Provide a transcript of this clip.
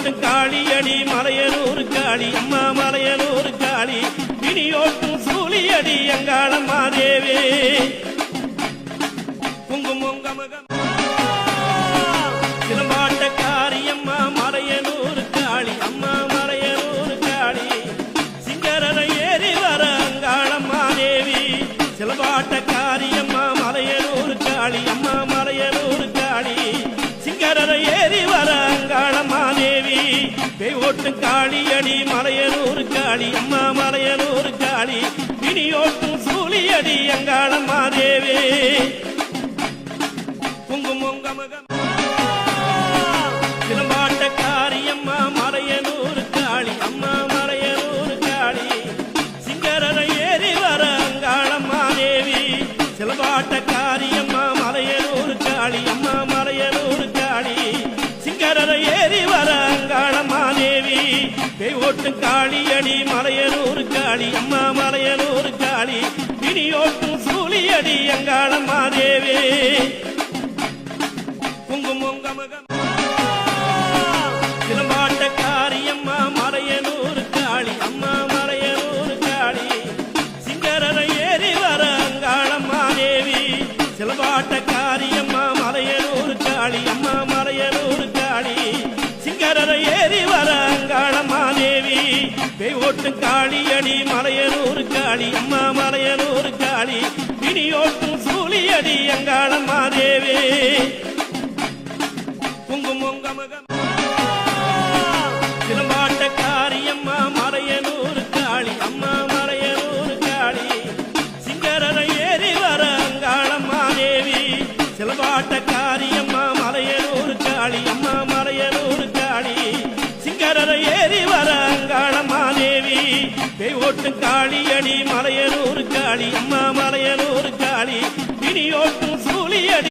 ஓட்டு காளியடி மலையனூர் காளி அம்மா மலையனூர் காளி இனியோட்டும் சூழியடி எங்காளம்மா தேவே குங்குமங்கமகம் சிலம்பாட்ட காரியம்மா மலையனூர் காளி அம்மா மலையனூர் காளி சிங்கரனை ஏறி வர அங்காளம்மா தேவி சிலம்பாட்ட காரியம்மா மலையனூர் காளி அம்மா மலையனூர் காளி சிங்கரனை ஏறி வர அங்காளம்மா தேவி ஓட்டு காளியடி மலையனூர் காளி அம்மா மலையனூர் காளி இனியோட்டும் சூழியடி எங்காளம்மா தேவே குங்குமங்கமகம் சிலம்பாட்ட காரியம்மா மலையனூர் காளி அம்மா மலையனூர் காளி சிங்கரனை ஏறி வர அங்காளம்மா தேவி சிலம்பாட்ட காரியம்மா மலையனூர் காளி அம்மா மலையனூர் காளி சிங்கரனை ஏறி வர அங்காளம்மா தேவி ஓட்டு காளியடி மலையனூர் காளி அம்மா மலையனூர் காளி இனியோட்டும் சூழியடி எங்காளம்மா தேவே குங்குமங்கமகம் சிலம்பாட்ட காரியம்மா மலையனூர் காளி அம்மா மலையனூர் காளி சிங்கரனை ஏறி வர அங்காளம்மா தேவி சிலம்பாட்ட காரியம்மா மலையனூர் காளி அம்மா மலையனூர் காளி சிங்கரனை ஏறி வர அங்காளம்மா தேவி ஓட்டு காளியடி மலையனூர் காளி அம்மா மலையனூர் காளி இனியோட்டும் சூழியடி எங்காளம்மா தேவே குங்குமங்கமகம் சிலம்பாட்ட காரியம்மா மலையனூர் காளி அம்மா மலையனூர் காளி சிங்கரனை ஏறி வர அங்காளம்மா தேவி சிலம்பாட்ட காரியம்மா மலையனூர் காளி அம்மா மலையனூர் காளி சிங்கரனை ஏறி வர அங்காளம்மா தேவி ஓட்டு காளியடி மலையனூர் காளி அம்மா மலையனூர் காளி இனியோட்டும் சூழியடி